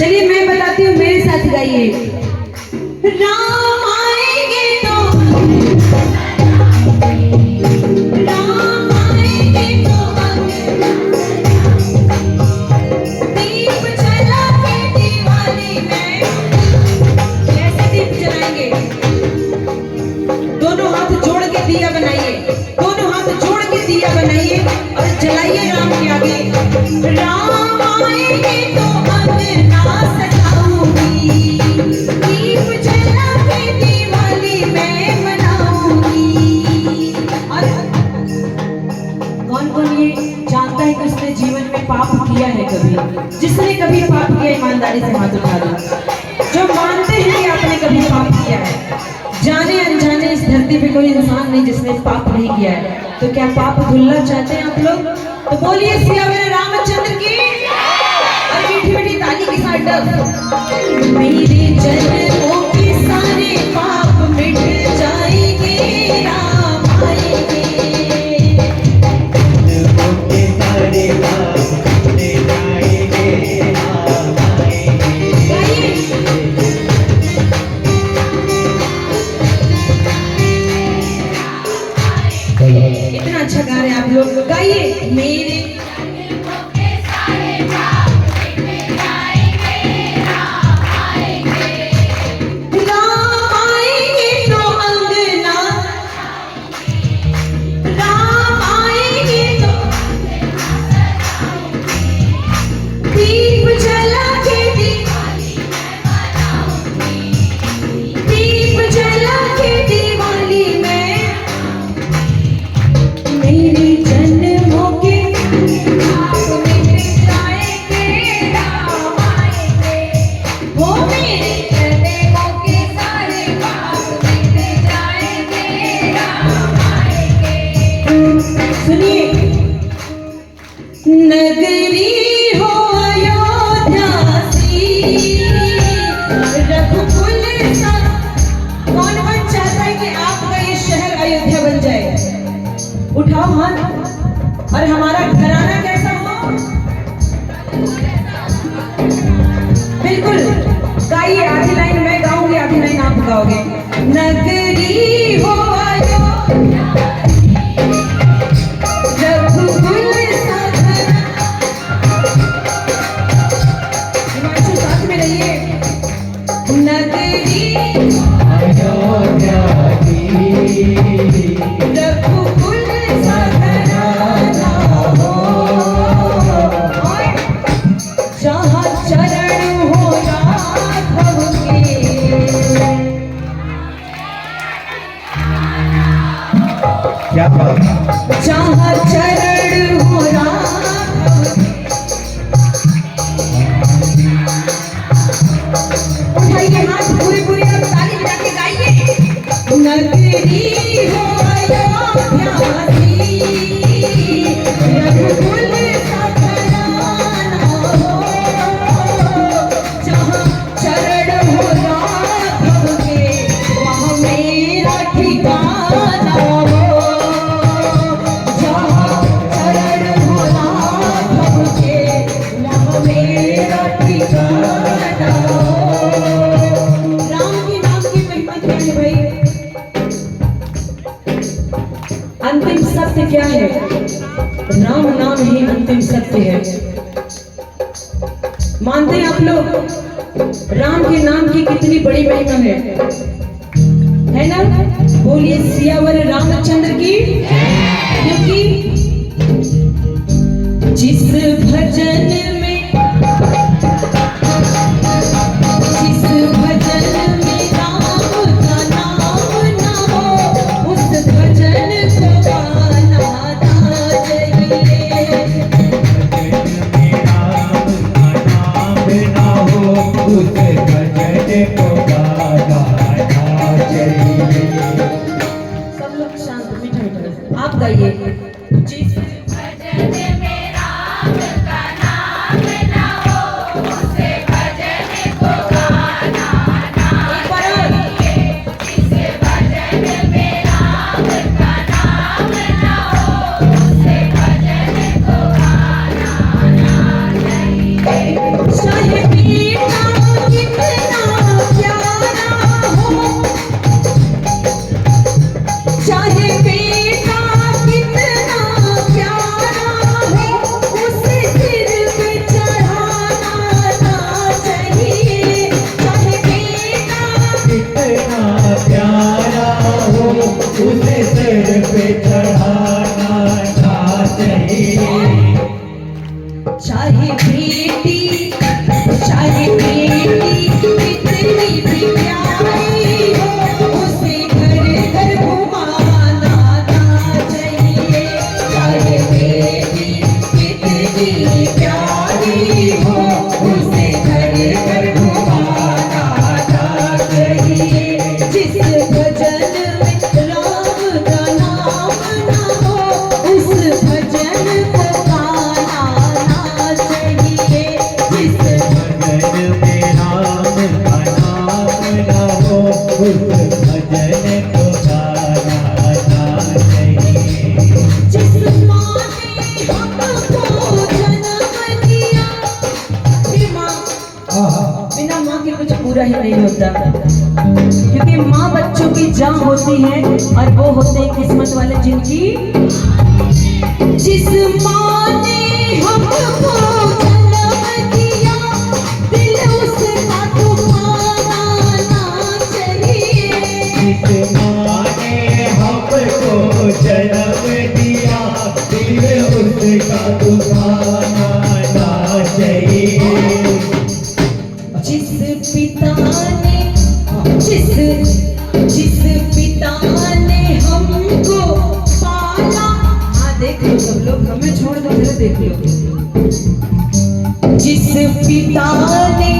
चलिए मैं बताती हूँ, मेरे साथ गाइए। राम आएंगे तो दीप जला के दिवाली में कैसे दीप जलाएंगे? दोनों हाथ जोड़ के दिया बनाइए, दोनों हाथ जोड़ के दिया बनाइए और जलाइए राम के आगे। राम आएंगे तो अंगना सजाऊंगी, दीप जला के दिवाली मैं मनाऊंगी। और कौन कौन ये जानता है कि उसने जीवन में पाप किया है? कभी जिसने कभी पाप किया ईमानदारी से हाथ उठा दो। जो मानते हैं कि आपने कभी पाप किया है, जाने अनजाने इस धरती पे कोई इंसान नहीं जिसने पाप नहीं किया है। तो क्या पाप धुलना चाहते हैं आप लोग? तो बोलिए सियावर रामचंद्र की। और मीठी मीठी ताली के साथ डब। मेरे जन्मों के सारे पाप मिट जाएंगे, राम आएंगे। जन्मों के सारे पाप मिट जाएंगे, राम आएंगे। इतना अच्छा गा रहे हैं आप लोग, गाइए। मेरे नगरी हो अयोध्या सी, रघुकुल सा। कौन कौन चाहता है कि आपका ये शहर अयोध्या बन जाए? उठाओ हाथ। और हमारा घराना कैसा हो? बिल्कुल गाइए। आधी लाइन मैं गाऊंगी, आधी लाइन आप गाओगे। नगरी हो अयोध्या रघुकुल सा। नगरी अयोध्या की रघुकुल सा घराना हो, जहाँ चरण हो राघव के। क्या बात? जहाँ चरण हो राघव के। उठाइए हाथ पूरी पूरी आप ताली बजा के गाइए। नगरी हो अयोध्या सी, रघुकुल सा घराना हो, जहाँ चरण हो राघव के, वहाँ मेरा ठिकाना हो। जहाँ चरण हो राघव के, वहाँ मेरा ठिकाना हो। राम के नाम की महिमा क्या है भाई? अंतिम सत्य क्या है? राम नाम ही अंतिम सत्य है। मानते हैं आप लोग राम के नाम की कितनी बड़ी महिमा है ना? बोलिए सियावर रामचंद्र की। क्योंकि जिस भजन में राम का नाम ना हो, उस भजन को गाना ना चाहिए। राम का नाम ना हो, उस भजन को गाना चाहिए। सब लोग शांत, मीठा मीठा आप गाइए। जिस भजन में राम का नाम ना हो, उसे भजन को गाना ना चाहिए। जिस भजन में राम का नाम ना हो, उसे भजन को गाना ना चाहिए। चाहे मीठा आहा, बिना माँ के कुछ पूरा ही नहीं होता, क्योंकि माँ बच्चों की जान होती है और वो होते हैं किस्मत वाले जिनकी। जिस माँ ने हमको जन्म दिया, दिल उसका दुखाना चाहिए। जिस माँ ने हमको जन्म दिया, दिल उसका दुखाना ना चाहिए। जिस पिता ने जिस पिता ने हमको पाला, हाँ देख लो सब लोग, हमें छोड़ दो, जरा देख लो। जिस पिता ने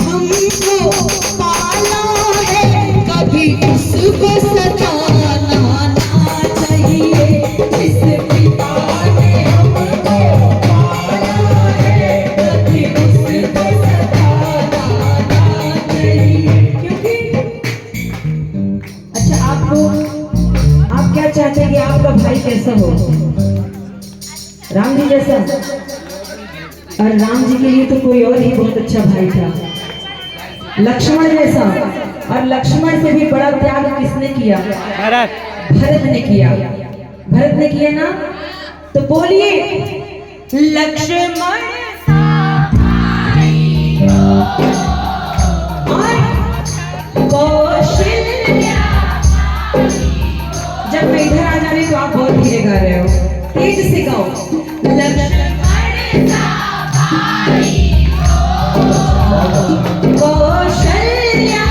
हमको पाला है, कभी उसको सताना ना चाहिए। जिस पिता ने हमको पाला है, कभी उसको सताना ना चाहिए। क्योंकि अच्छा, आप क्या चाहते हैं कि आपका भाई कैसा हो? राम जी जैसा? और राम जी के लिए तो कोई और ही बहुत अच्छा भाई था, लक्ष्मण जैसा। और लक्ष्मण से भी बड़ा त्याग किसने किया? भरत ने किया। भरत ने किया ना, तो बोलिए लक्ष्मण और कौशल्या। जब मैं इधर आ जा रही तो आप बहुत धीरे गा रहे हो, तेज से गाओ। कौशल्या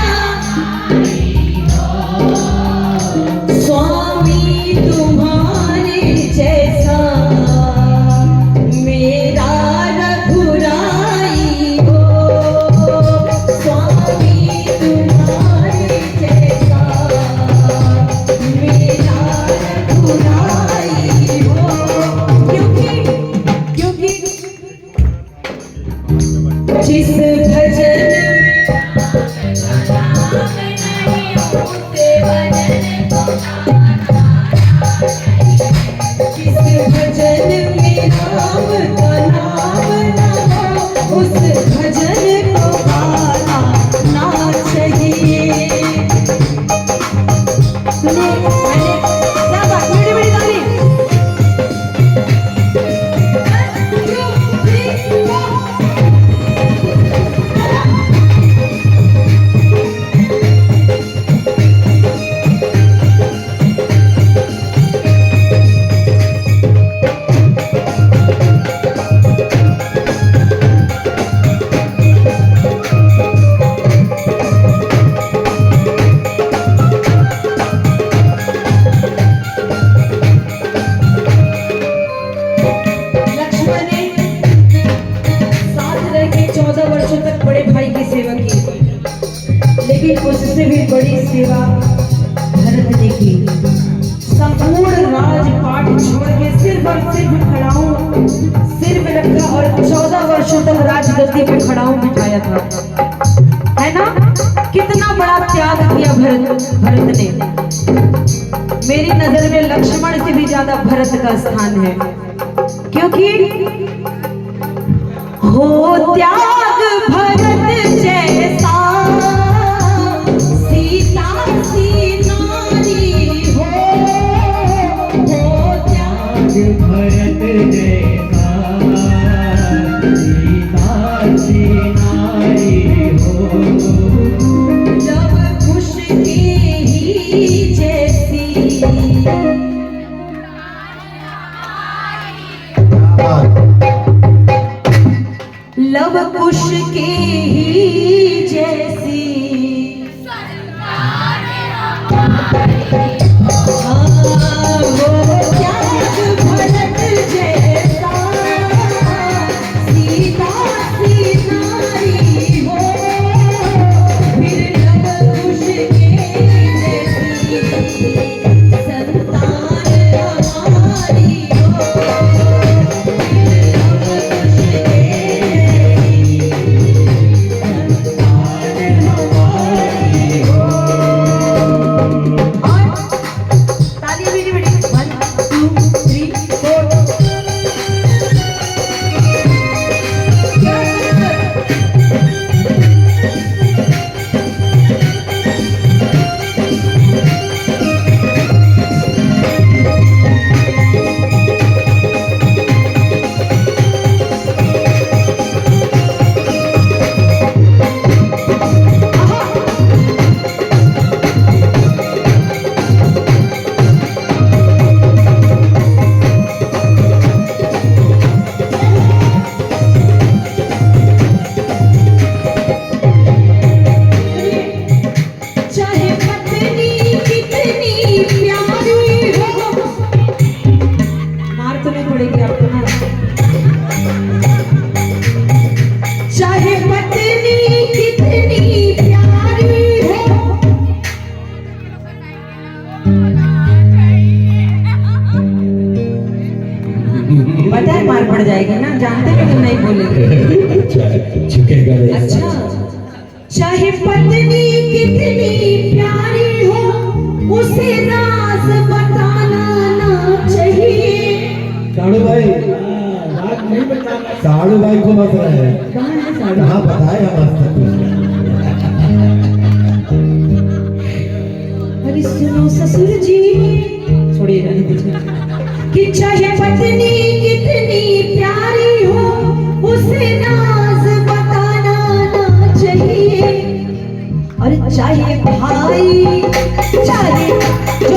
स्वामी तुम्हारे जैसा मेरा रघुराई हो। स्वामी तुम्हारे जैसा मेरा रघुराई हो। क्योंकि जिस भजन जिस भजन में राम का नाम ना हो, उस भजन को गाना ना चाहिए। सुनिए, मैंने क्या बात, मेरी बड़ी गाली। 1, 2, 3, 4। लक्ष्मण ने साथ रह के 14 वर्षों तक बड़े भाई की सेवा की, लेकिन उससे भी बड़ी सेवा भरत ने की। संपूर्ण राजपाट छोड़ के सिर्फ और सिर्फ खड़ाऊं सिर में रखा और 14 वर्षों तक राजगद्दी पे खड़ाऊं बिठाया था, है ना? कितना बड़ा त्याग किया भरत ने। मेरी नजर में लक्ष्मण से भी ज्यादा भरत का स्थान है, क्योंकि हो त्याग भरत जैसा सीता सी नारी हो। त्याग भरत जैसा सीता सी नारी हो। जब कुश की ही जैसी लव कुश के ही जैसी वो त्याग भरत जैसा सीता सी नारी हो। फिर लव कुश के जैसी संतान हमारी हो। ताली भी नहीं बड़ी। 1 पता है मार पड़ जाएगी ना, जानते हो तुम नहीं बोलेंगे। अच्छा झुकेगा नहीं। अच्छा, चाहे पत्नी कितनी प्यारी हो, उसे राज बताना ना चाहिए। साड़ू भाई बात नहीं बताना, साड़ू भाई को मत रहे कहाँ बताए हम। अरे सुनो ससुर जी, छोड़िए रहने दीजिए। कि चाहे पत्नी कितनी प्यारी हो, उसे राज बताना ना चाहिए। और चाहे भाई, चाहे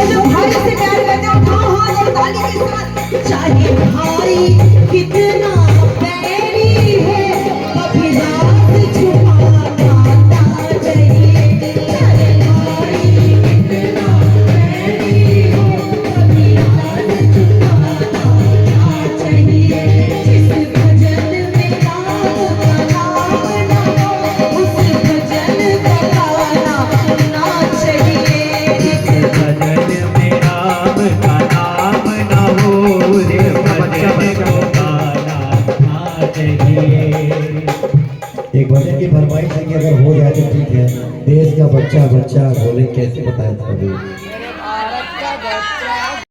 जो भाई से प्यार करते हो उठाओ हाथ और ताली के साथ। चाहे भाई कितना बैरी है, कभी राज छुपाना ना चाहिए। चाहे भाई कितना बैरी हो, कभी राज छुपाना ना चाहिए। जिस भजन में राम का नाम ना हो, उस भजन का गाना ना चाहिए। जिस भजन में राम का नाम न हो, रे भजन को गाना ना चाहिए। एक भजन की फरमाइश है कि अगर हो जाए तो ठीक है। देश का बच्चा बच्चा बोले कैसे बताए था अभी।